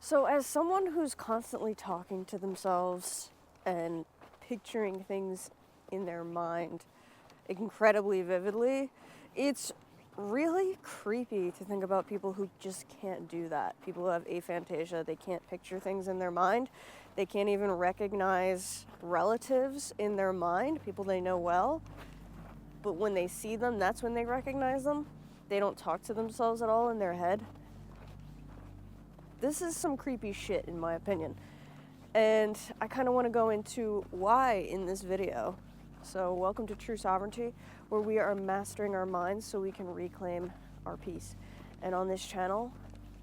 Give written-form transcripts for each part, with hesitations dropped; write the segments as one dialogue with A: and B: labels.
A: So as someone who's constantly talking to themselves and picturing things in their mind incredibly vividly, it's really creepy to think about people who just can't do that. People who have aphantasia, they can't picture things in their mind. They can't even recognize relatives in their mind, people they know well. But when they see them, that's when they recognize them. They don't talk to themselves at all in their head. This is some creepy shit, in my opinion. And I kind of want to go into why in this video. So welcome to Treu Sovereignty, where we are mastering our minds so we can reclaim our peace. And on this channel,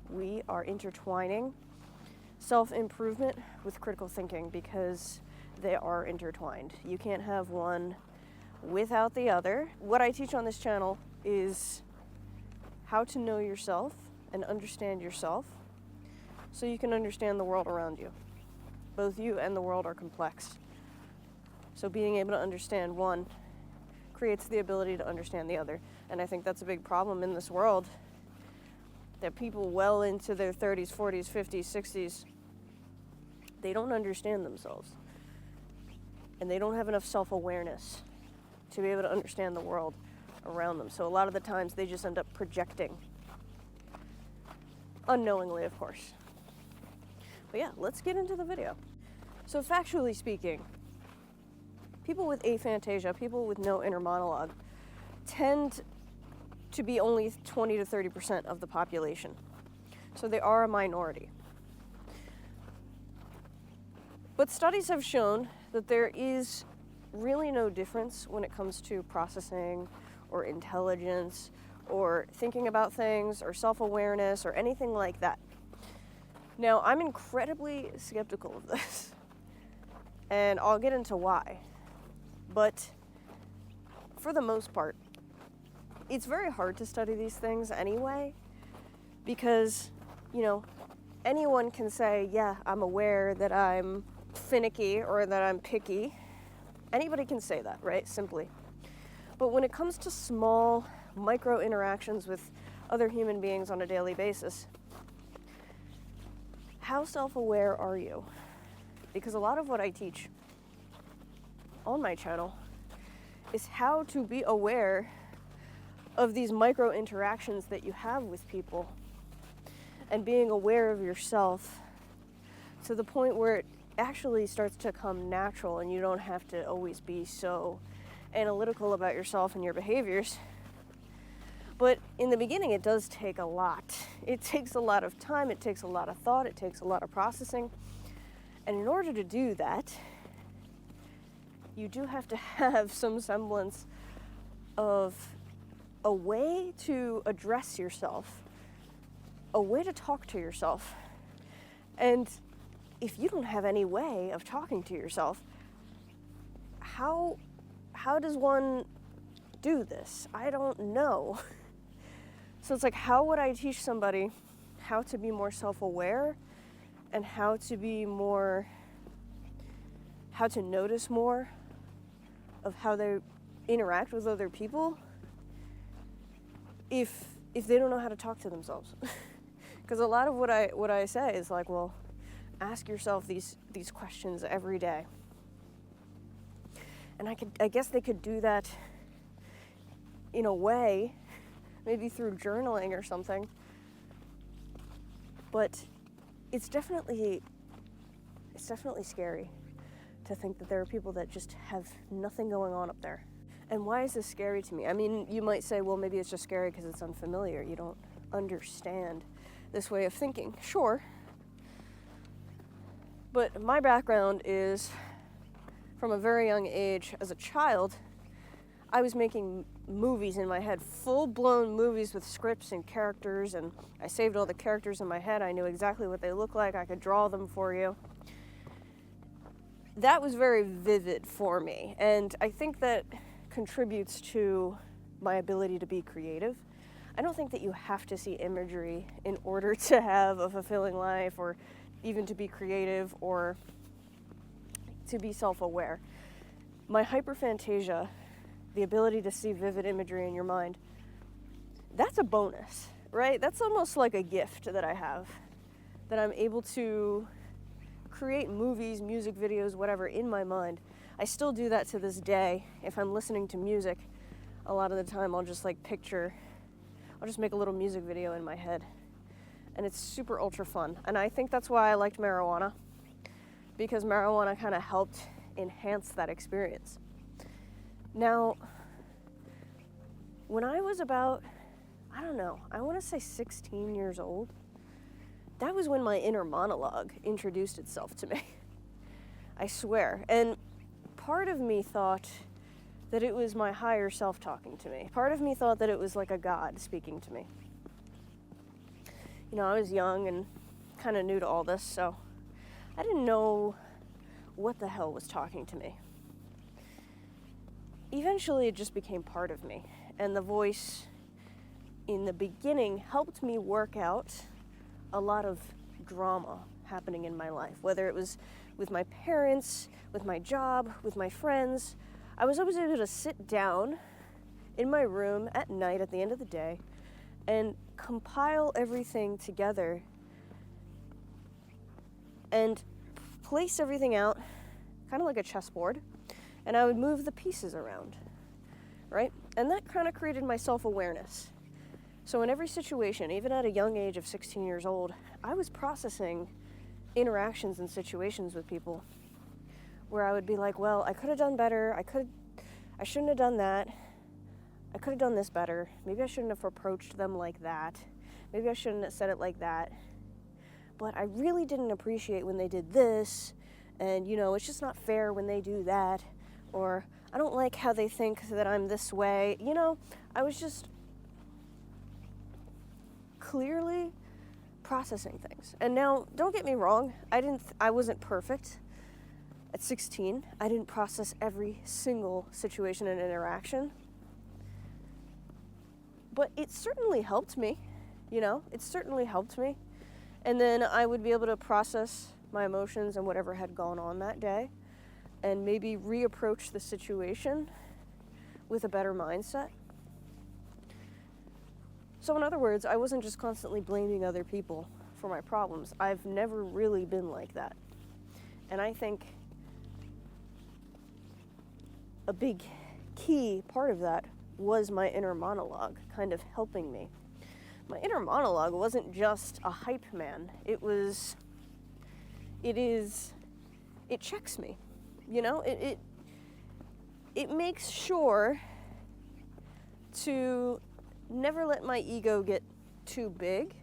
A: we are intertwining self-improvement with critical thinking because they are intertwined. You can't have one without the other. What I teach on this channel is how to know yourself and understand yourself so you can understand the world around you. Both you and the world are complex. So being able to understand one creates the ability to understand the other. And I think that's a big problem in this world, that people well into their 30s, 40s, 50s, 60s, they don't understand themselves. And they don't have enough self-awareness to be able to understand the world around them. So a lot of the times they just end up projecting. Unknowingly, of course. But yeah, let's get into the video. So factually speaking, people with aphantasia, people with no inner monologue, tend to be only 20 to 30% of the population. So they are a minority. But studies have shown that there is really no difference when it comes to processing or intelligence or thinking about things or self-awareness or anything like that. Now, I'm incredibly skeptical of this, and I'll get into why. But for the most part, it's very hard to study these things anyway, because, anyone can say, yeah, I'm aware that I'm finicky or that I'm picky. Anybody can say that, right? Simply. But when it comes to small, micro interactions with other human beings on a daily basis, how self-aware are you? Because a lot of what I teach on my channel is how to be aware of these micro interactions that you have with people and being aware of yourself to the point where it actually starts to come natural and you don't have to always be so analytical about yourself and your behaviors. But in the beginning, it does take a lot. It takes a lot of time, it takes a lot of thought, it takes a lot of processing. And in order to do that, you do have to have some semblance of a way to address yourself, a way to talk to yourself. And if you don't have any way of talking to yourself, how does one do this? I don't know. So it's like, how would I teach somebody how to be more self-aware and how to notice more of how they interact with other people if they don't know how to talk to themselves? Because a lot of what I say is like, well, ask yourself these questions every day. And I guess they could do that in a way, maybe through journaling or something. But it's definitely scary to think that there are people that just have nothing going on up there. And why is this scary to me? I mean, you might say, well, maybe it's just scary because it's unfamiliar. You don't understand this way of thinking. Sure. But my background is, from a very young age, as a child, I was making movies in my head, full-blown movies with scripts and characters, and I saved all the characters in my head. I knew exactly what they looked like. I could draw them for you. That was very vivid for me, and I think that contributes to my ability to be creative. I don't think that you have to see imagery in order to have a fulfilling life, or even to be creative, or to be self-aware. My hyperphantasia, the ability to see vivid imagery in your mind, that's a bonus, right? That's almost like a gift that I have. that I'm able to create movies, music videos, whatever, in my mind. I still do that to this day. If I'm listening to music, a lot of the time I'll just I'll just make a little music video in my head. And it's super ultra fun. And I think that's why I liked marijuana, because marijuana kind of helped enhance that experience. Now, when I was about, I don't know, I want to say 16 years old, that was when my inner monologue introduced itself to me. I swear. And part of me thought that it was my higher self talking to me. Part of me thought that it was like a God speaking to me. You know, I was young and kind of new to all this, so I didn't know what the hell was talking to me. Eventually, it just became part of me, and the voice in the beginning helped me work out a lot of drama happening in my life, whether it was with my parents, with my job, with my friends. I was always able to sit down in my room at night at the end of the day and compile everything together and place everything out kind of like a chessboard, and I would move the pieces around, right? And that kind of created my self-awareness. So in every situation, even at a young age of 16 years old, I was processing interactions and situations with people where I would be like, well, I could have done better. I shouldn't have done that. I could have done this better. Maybe I shouldn't have approached them like that. Maybe I shouldn't have said it like that. But I really didn't appreciate when they did this. And, you know, it's just not fair when they do that. Or I don't like how they think that I'm this way. You know, I was just clearly processing things. And now, don't get me wrong, I wasn't perfect. At 16, I didn't process every single situation and interaction. But it certainly helped me, you know? It certainly helped me. And then I would be able to process my emotions and whatever had gone on that day and maybe reapproach the situation with a better mindset. So in other words, I wasn't just constantly blaming other people for my problems. I've never really been like that. And I think a big key part of that was my inner monologue kind of helping me. My inner monologue wasn't just a hype man. It checks me, you know? It makes sure to never let my ego get too big,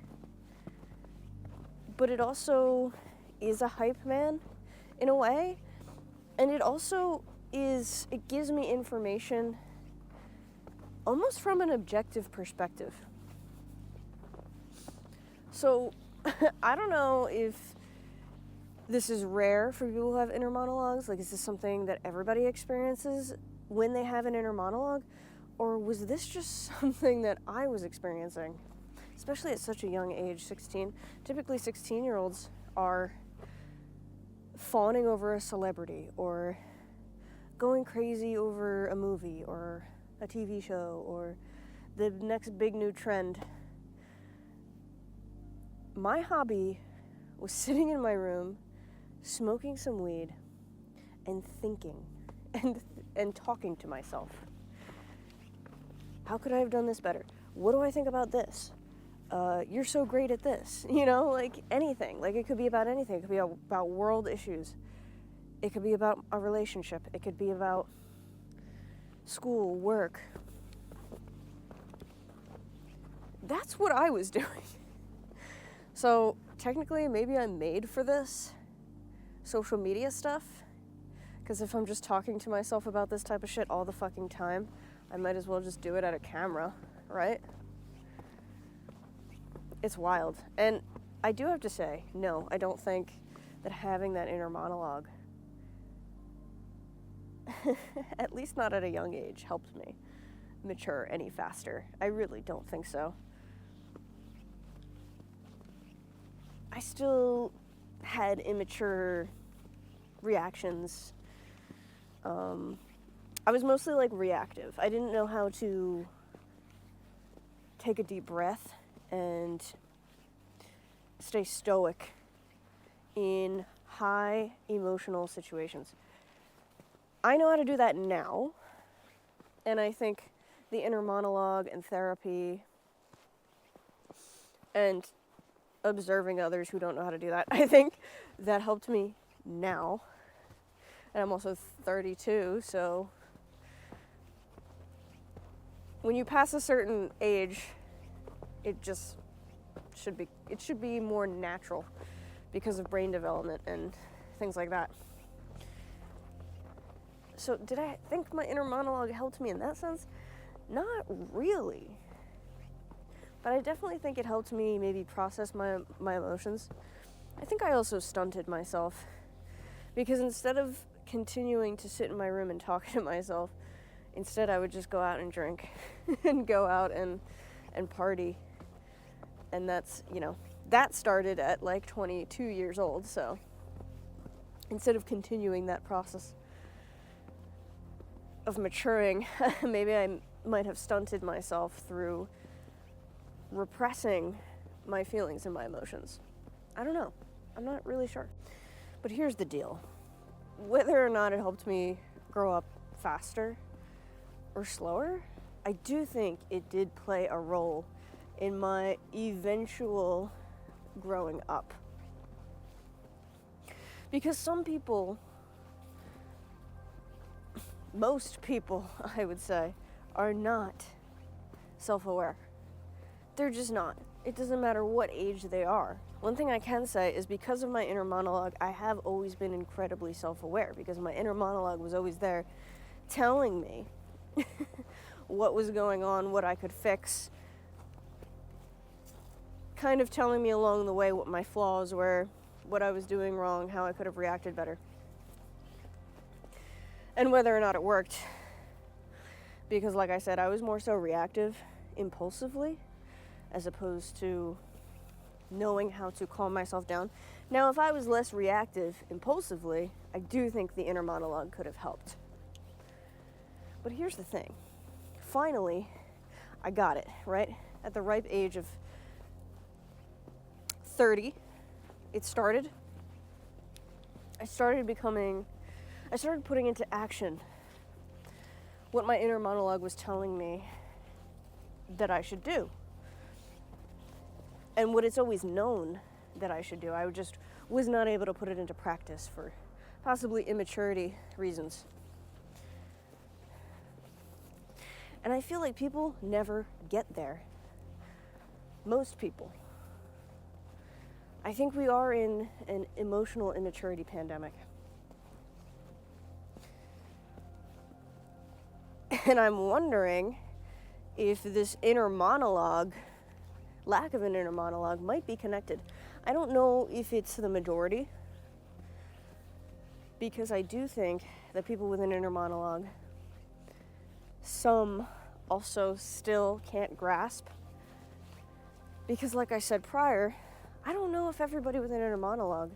A: but it also is a hype man in a way, and it gives me information almost from an objective perspective. So I don't know if this is rare for people who have inner monologues. Like, is this something that everybody experiences when they have an inner monologue? Or was this just something that I was experiencing, especially at such a young age, 16? Typically 16-year-olds are fawning over a celebrity or going crazy over a movie or a TV show or the next big new trend. My hobby was sitting in my room, smoking some weed, and thinking and talking to myself. How could I have done this better? What do I think about this? You're so great at this. You know, like anything. Like, it could be about anything. It could be about world issues. It could be about a relationship. It could be about school, work. That's what I was doing. So technically, maybe I'm made for this social media stuff. Because if I'm just talking to myself about this type of shit all the fucking time, I might as well just do it at a camera, right? It's wild. And I do have to say, no, I don't think that having that inner monologue, at least not at a young age, helped me mature any faster. I really don't think so. I still had immature reactions. I was mostly like reactive. I didn't know how to take a deep breath and stay stoic in high emotional situations. I know how to do that now, and I think the inner monologue and therapy and observing others who don't know how to do that, I think that helped me now. And I'm also 32, so when you pass a certain age, it should be more natural because of brain development and things like that. So did I think my inner monologue helped me in that sense? Not really. But I definitely think it helped me maybe process my emotions. I think I also stunted myself because instead of continuing to sit in my room and talk to myself, instead I would just go out and drink and go out and party. And that's, that started at like 22 years old. So instead of continuing that process of maturing, maybe I might have stunted myself through repressing my feelings and my emotions. I don't know. I'm not really sure. But here's the deal. Whether or not it helped me grow up faster or slower, I do think it did play a role in my eventual growing up. Because some people, most people, I would say, are not self-aware. They're just not. It doesn't matter what age they are. One thing I can say is because of my inner monologue, I have always been incredibly self-aware because my inner monologue was always there telling me what was going on, what I could fix, kind of telling me along the way what my flaws were, what I was doing wrong, how I could have reacted better, and whether or not it worked. Because like I said, I was more so reactive impulsively as opposed to knowing how to calm myself down. Now, if I was less reactive impulsively, I do think the inner monologue could have helped. But here's the thing. Finally, I got it, right? At the ripe age of 30, it started. I started putting into action what my inner monologue was telling me that I should do. And what it's always known that I should do. I just was not able to put it into practice for possibly immaturity reasons. And I feel like people never get there. Most people. I think we are in an emotional immaturity pandemic. And I'm wondering if this inner monologue, lack of an inner monologue, might be connected. I don't know if it's the majority, because I do think that people with an inner monologue, some also still can't grasp. Because like I said prior, I don't know if everybody with an inner monologue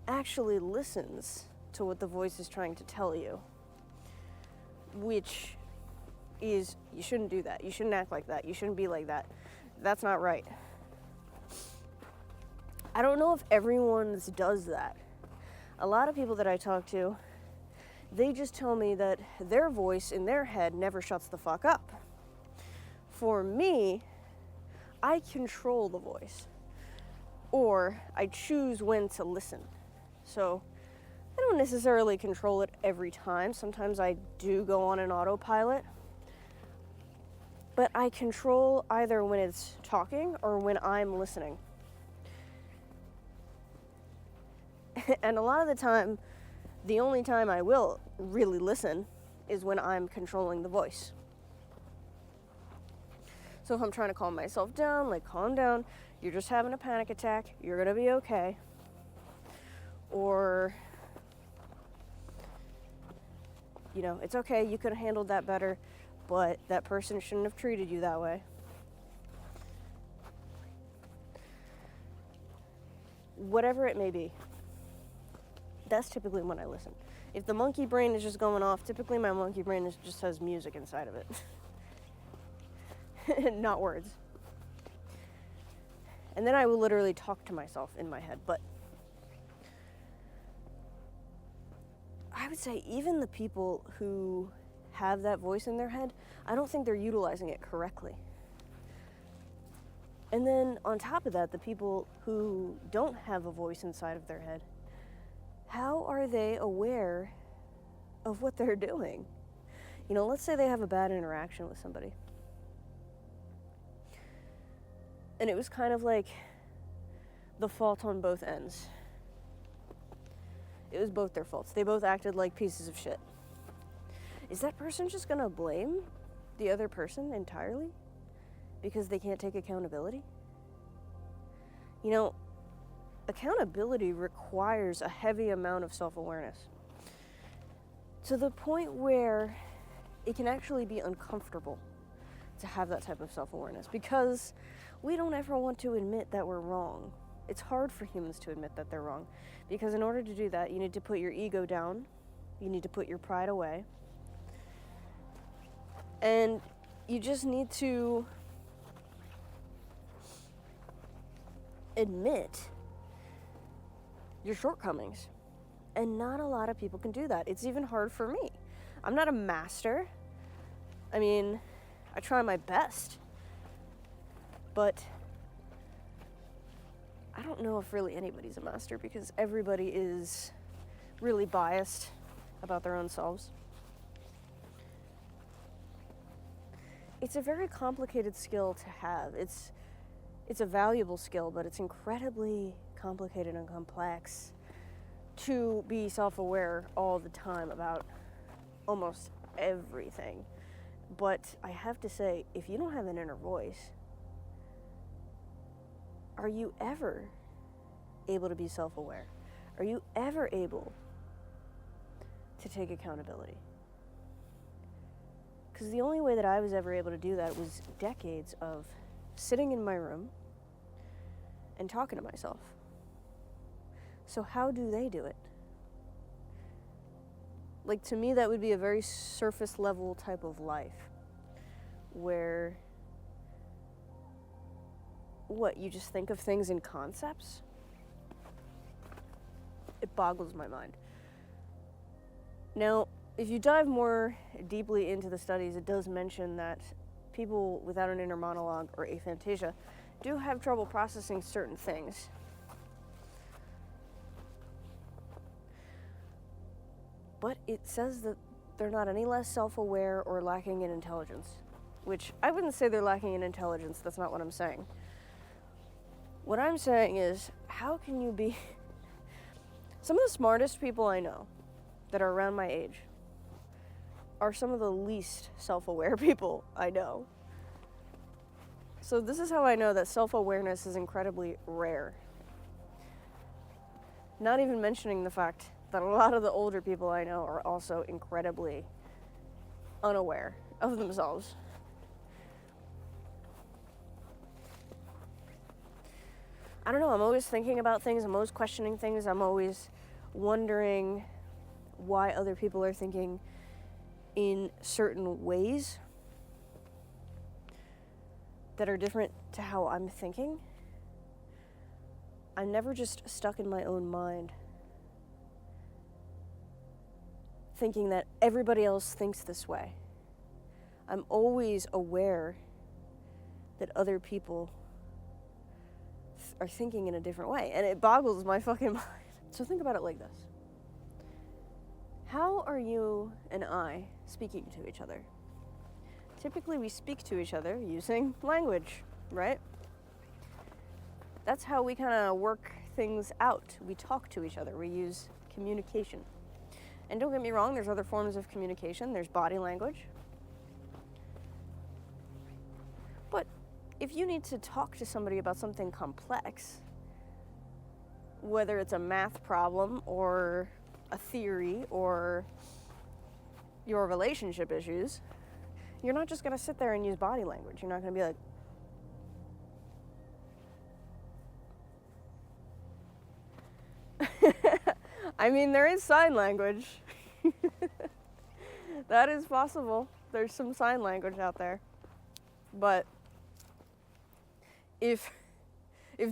A: actually listens to what the voice is trying to tell you. Which is, you shouldn't do that. You shouldn't act like that. You shouldn't be like that. That's not right. I don't know if everyone's does that. A lot of people that I talk to, they just tell me that their voice in their head never shuts the fuck up. For me, I control the voice. Or I choose when to listen. So I don't necessarily control it every time. Sometimes I do go on an autopilot. But I control either when it's talking or when I'm listening. And a lot of the time, the only time I will really listen is when I'm controlling the voice. So if I'm trying to calm myself down, like, calm down, you're just having a panic attack, you're gonna be okay. Or, it's okay, you could have handled that better, but that person shouldn't have treated you that way. Whatever it may be. That's typically when I listen. If the monkey brain is just going off, typically my monkey brain just has music inside of it. Not words. And then I will literally talk to myself in my head. But would say even the people who have that voice in their head, I don't think they're utilizing it correctly. And then on top of that, the people who don't have a voice inside of their head, how are they aware of what they're doing? You know, let's say they have a bad interaction with somebody. And it was kind of like the fault on both ends. It was both their faults. They both acted like pieces of shit. Is that person just gonna blame the other person entirely because they can't take accountability? You know, accountability requires a heavy amount of self-awareness to the point where it can actually be uncomfortable to have that type of self-awareness because we don't ever want to admit that we're wrong. It's hard for humans to admit that they're wrong because in order to do that, you need to put your ego down, you need to put your pride away, and you just need to admit your shortcomings. And not a lot of people can do that. It's even hard for me. I'm not a master. I mean, I try my best. But I don't know if really anybody's a master because everybody is really biased about their own selves. It's a very complicated skill to have. It's a valuable skill, but it's incredibly complicated and complex to be self-aware all the time about almost everything. But I have to say, if you don't have an inner voice, are you ever able to be self-aware? Are you ever able to take accountability? Because the only way that I was ever able to do that was decades of sitting in my room and talking to myself. So how do they do it? Like, to me, that would be a very surface level type of life where, what, you just think of things in concepts? It boggles my mind. Now, if you dive more deeply into the studies, it does mention that people without an inner monologue or aphantasia do have trouble processing certain things. But it says that they're not any less self-aware or lacking in intelligence, which I wouldn't say they're lacking in intelligence. That's not what I'm saying. What I'm saying is, how can you be... Some of the smartest people I know that are around my age are some of the least self-aware people I know. So this is how I know that self-awareness is incredibly rare. Not even mentioning the fact that a lot of the older people I know are also incredibly unaware of themselves. I don't know, I'm always thinking about things, I'm always questioning things, I'm always wondering why other people are thinking in certain ways that are different to how I'm thinking. I'm never just stuck in my own mind thinking that everybody else thinks this way. I'm always aware that other people are thinking in a different way, and it boggles my fucking mind. So think about it like this. How are you and I speaking to each other? Typically we speak to each other using language, right? That's how we kind of work things out. We talk to each other. We use communication. And don't get me wrong, there's other forms of communication. There's body language. But if you need to talk to somebody about something complex, whether it's a math problem or a theory or your relationship issues, you're not just going to sit there and use body language. You're not going to be like, I mean, there is sign language. That is possible. There's some sign language out there. But if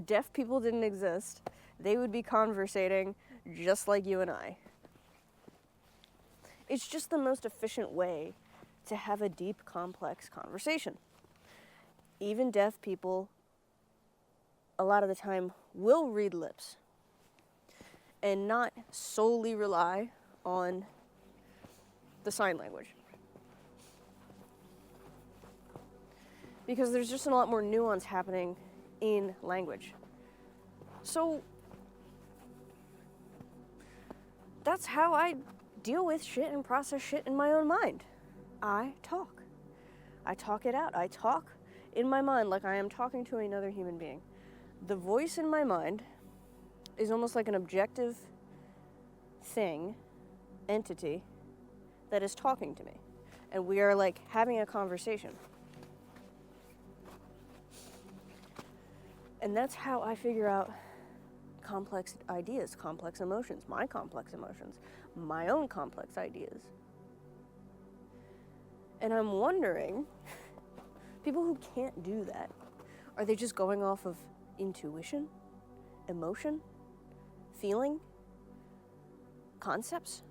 A: deaf people didn't exist, they would be conversating just like you and I. It's just the most efficient way to have a deep, complex conversation. Even deaf people, a lot of the time, will read lips and not solely rely on the sign language. Because there's just a lot more nuance happening in language. So that's how I deal with shit and process shit in my own mind. I talk. I talk it out. I talk in my mind like I am talking to another human being. The voice in my mind is almost like an objective thing, entity, that is talking to me. And we are like having a conversation. And that's how I figure out complex ideas, complex emotions, my own complex ideas. And I'm wondering, people who can't do that, are they just going off of intuition, emotion, feeling, concepts?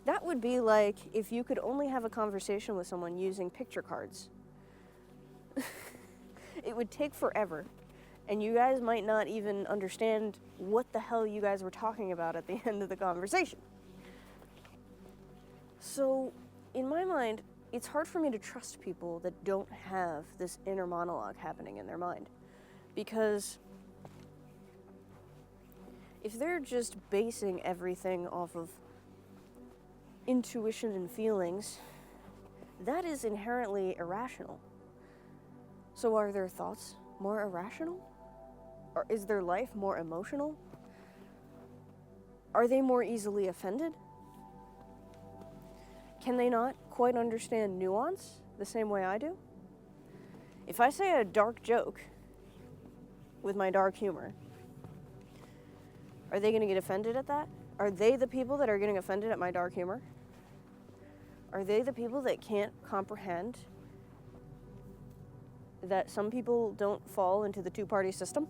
A: That would be like if you could only have a conversation with someone using picture cards. It would take forever, and you guys might not even understand what the hell you guys were talking about at the end of the conversation. So, in my mind, it's hard for me to trust people that don't have this inner monologue happening in their mind. Because if they're just basing everything off of intuition and feelings, that is inherently irrational. So are their thoughts more irrational? Or is their life more emotional? Are they more easily offended? Can they not quite understand nuance the same way I do? If I say a dark joke with my dark humor, are they going to get offended at that? Are they the people that are getting offended at my dark humor? Are they the people that can't comprehend that some people don't fall into the two-party system?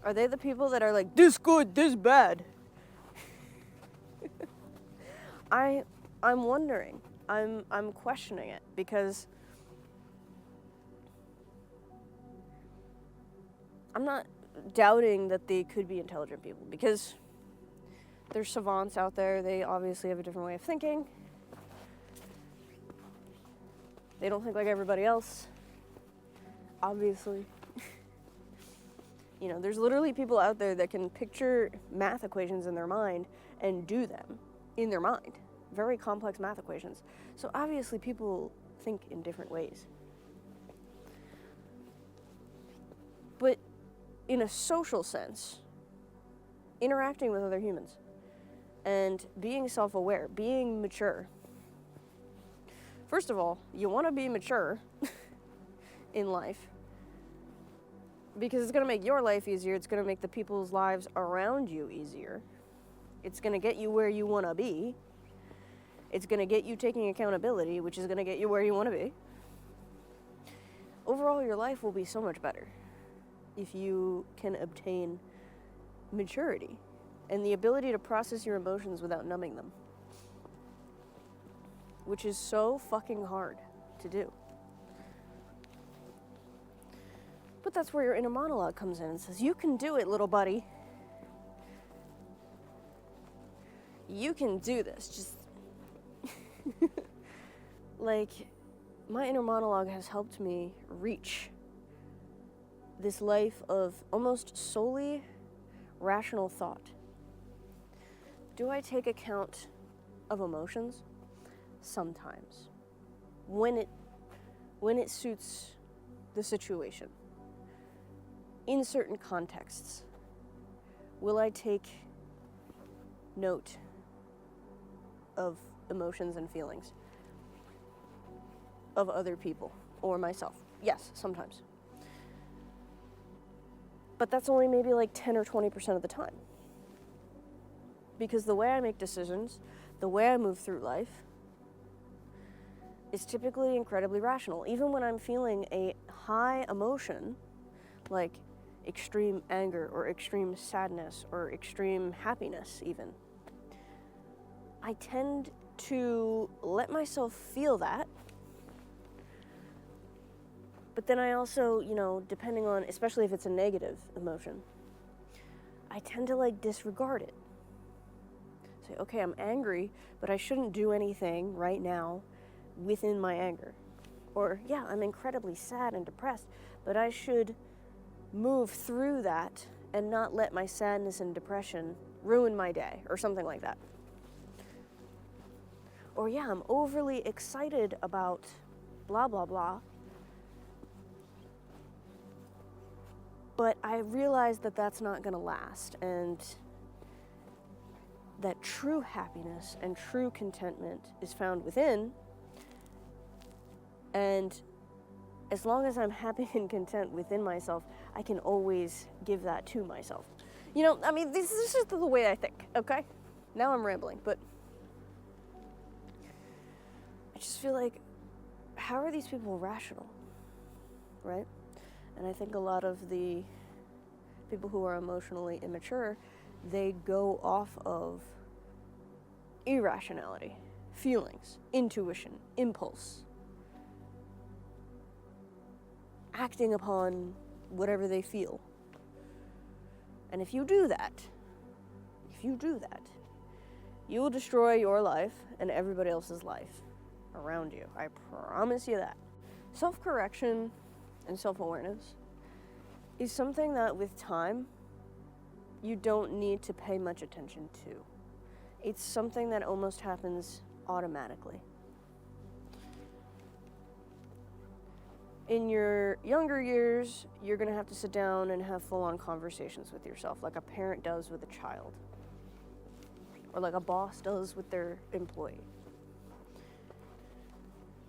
A: Are they the people that are like, this good, this bad? I'm wondering. I'm questioning it because I'm not doubting that they could be intelligent people, because there's savants out there. They obviously have a different way of thinking. They don't think like everybody else, obviously. You know, there's literally people out there that can picture math equations in their mind and do them in their mind. Very complex math equations. So obviously people think in different ways. But in a social sense, interacting with other humans and being self-aware, being mature. First of all, you want to be mature in life because it's going to make your life easier. It's going to make the people's lives around you easier. It's going to get you where you want to be. It's going to get you taking accountability, which is going to get you where you want to be. Overall, your life will be so much better if you can obtain maturity and the ability to process your emotions without numbing them, which is so fucking hard to do. But that's where your inner monologue comes in and says, you can do it, little buddy. You can do this. Just like, my inner monologue has helped me reach this life of almost solely rational thought. Do I take account of emotions? Sometimes. When it suits the situation. In certain contexts. Will I take note of emotions and feelings of other people or myself? Yes, sometimes. But that's only maybe like 10 or 20% of the time. Because the way I make decisions, the way I move through life, is typically incredibly rational. Even when I'm feeling a high emotion, like extreme anger or extreme sadness or extreme happiness even, I tend to let myself feel that. But then I also, depending on, especially if it's a negative emotion, I tend to disregard it. Say, okay, I'm angry, but I shouldn't do anything right now within my anger. Or, yeah, I'm incredibly sad and depressed, but I should move through that and not let my sadness and depression ruin my day, or something like that. Or, yeah, I'm overly excited about blah, blah, blah, but I realize that that's not going to last, and that true happiness and true contentment is found within. And as long as I'm happy and content within myself, I can always give that to myself. This is just the way I think, okay? Now I'm rambling, but I just feel like, how are these people rational, right? And I think a lot of the people who are emotionally immature, they go off of irrationality, feelings, intuition, impulse, acting upon whatever they feel. And if you do that, you will destroy your life and everybody else's life around you. I promise you that. Self-correction and self-awareness is something that with time, you don't need to pay much attention to. It's something that almost happens automatically. In your younger years, you're going to have to sit down and have full-on conversations with yourself, like a parent does with a child, or like a boss does with their employee.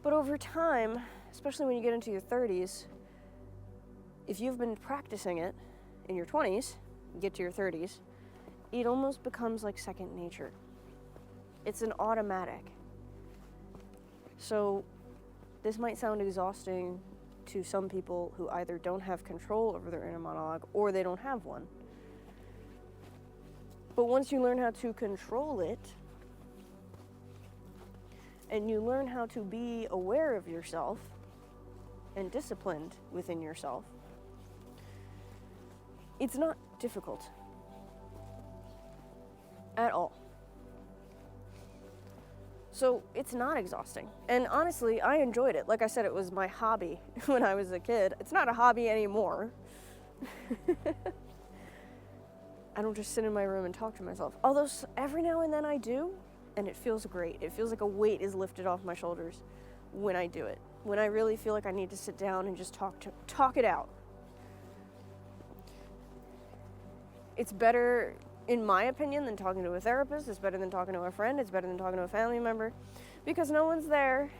A: But over time, especially when you get into your 30s, if you've been practicing it in your 20s, you get to your 30s, it almost becomes like second nature. It's an automatic. So this might sound exhausting to some people who either don't have control over their inner monologue or they don't have one. But once you learn how to control it, and you learn how to be aware of yourself and disciplined within yourself, it's not difficult at all. So it's not exhausting. And honestly, I enjoyed it. Like I said, it was my hobby when I was a kid. It's not a hobby anymore. I don't just sit in my room and talk to myself. Although every now and then I do, and it feels great. It feels like a weight is lifted off my shoulders when I do it. When I really feel like I need to sit down and just talk it out. It's better, in my opinion, than talking to a therapist. It's better than talking to a friend. It's better than talking to a family member, because no one's there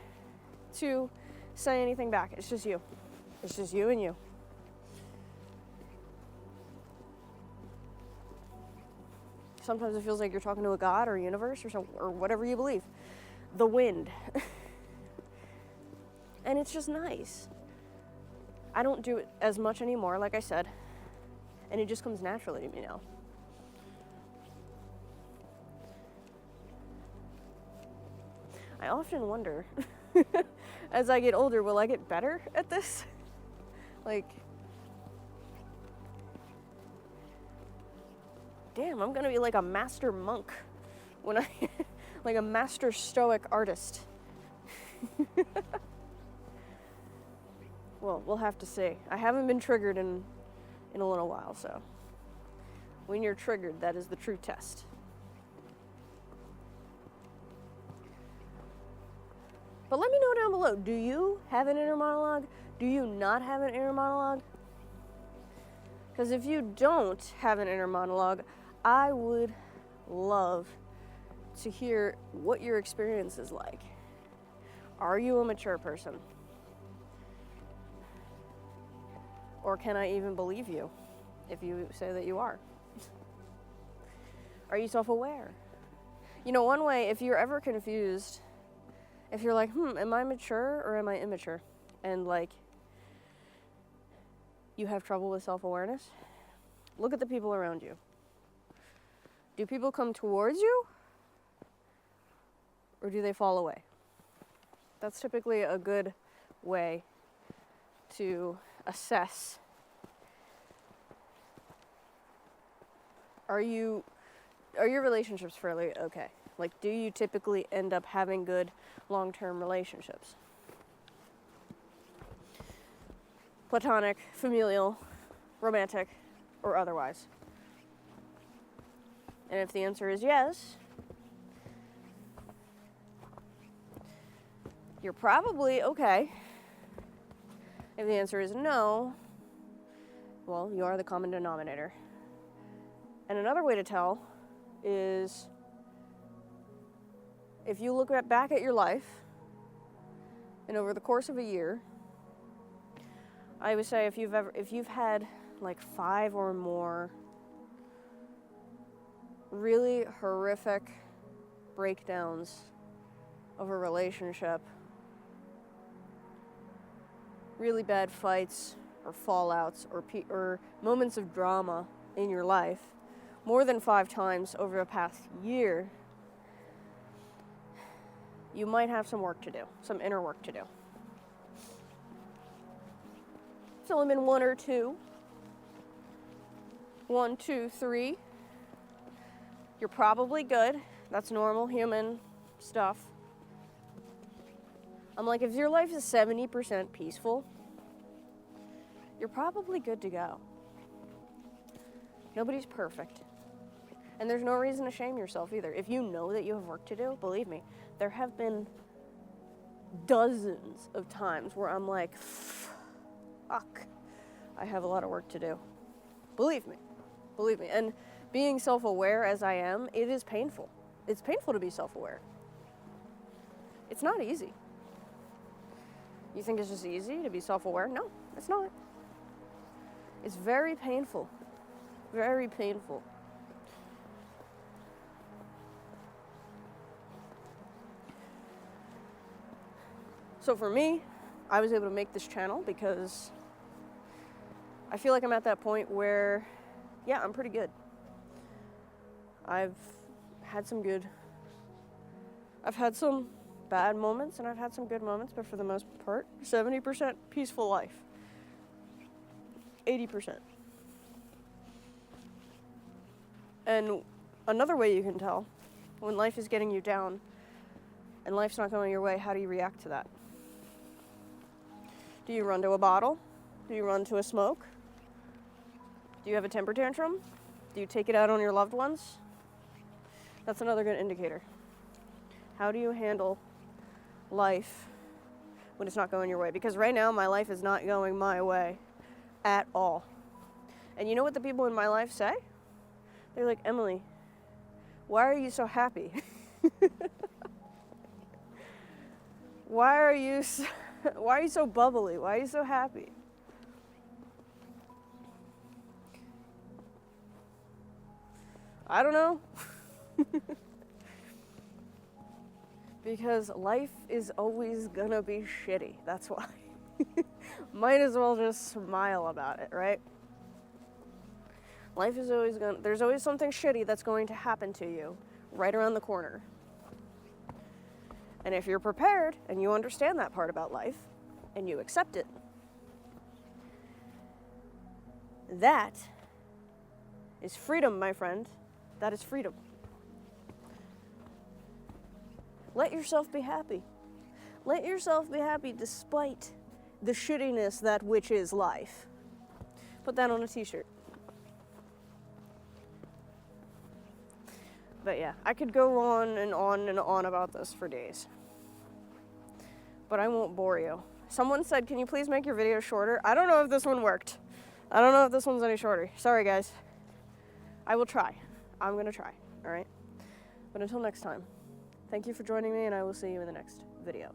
A: to say anything back. It's just you. It's just you and you. Sometimes it feels like you're talking to a god or a universe or whatever you believe. The wind. And it's just nice. I don't do it as much anymore, like I said. And it just comes naturally to me now. I often wonder, as I get older, will I get better at this? Damn, I'm gonna be like a master monk when I, like a master stoic artist. Well, we'll have to see. I haven't been triggered in a little while, so when you're triggered, that is the true test. But let me know down below, do you have an inner monologue? Do you not have an inner monologue? Because if you don't have an inner monologue, I would love to hear what your experience is like. Are you a mature person? Or can I even believe you if you say that you are? Are you self-aware? You know, one way, if you're ever confused, if you're like, am I mature or am I immature? And you have trouble with self-awareness, look at the people around you. Do people come towards you? or do they fall away? That's typically a good way to assess. Are your relationships fairly okay? Like, do you typically end up having good long-term relationships? Platonic, familial, romantic, or otherwise? And if the answer is yes, you're probably okay. If the answer is no, well, you are the common denominator. And another way to tell is if you look back at your life and over the course of a year, I would say if you've had like 5 or more really horrific breakdowns of a relationship, really bad fights or fallouts or moments of drama in your life, more than 5 times over the past year, you might have some work to do, some inner work to do. It's only been 1 or 2. 1, 2, 3. You're probably good. That's normal human stuff. I'm like, if your life is 70% peaceful, you're probably good to go. Nobody's perfect. And there's no reason to shame yourself either. If you know that you have work to do, believe me, there have been dozens of times where I'm like, fuck, I have a lot of work to do. Believe me. And being self-aware as I am, it is painful. It's painful to be self-aware. It's not easy. You think it's just easy to be self-aware? No, it's not. It's very painful. Very painful. So for me, I was able to make this channel because I feel like I'm at that point where, yeah, I'm pretty good. I've had some bad moments and I've had some good moments, but for the most part, 70% peaceful life. 80%. And another way you can tell, when life is getting you down and life's not going your way, how do you react to that? Do you run to a bottle? Do you run to a smoke? Do you have a temper tantrum? Do you take it out on your loved ones? That's another good indicator. How do you handle life when it's not going your way? Because right now, my life is not going my way at all. And you know what the people in my life say? They're like, Emily, why are you so happy? Why are you so bubbly? Why are you so happy? I don't know. Because life is always gonna be shitty. That's why. Might as well just smile about it, right? Life is always there's always something shitty that's going to happen to you right around the corner. And if you're prepared and you understand that part about life and you accept it, that is freedom, my friend. That is freedom. Let yourself be happy. Let yourself be happy despite the shittiness that which is life. Put that on a t-shirt. But yeah, I could go on and on and on about this for days. But I won't bore you. Someone said, can you please make your video shorter? I don't know if this one worked. I don't know if this one's any shorter. Sorry, guys. I will try. I'm going to try, all right? But until next time, thank you for joining me, and I will see you in the next video.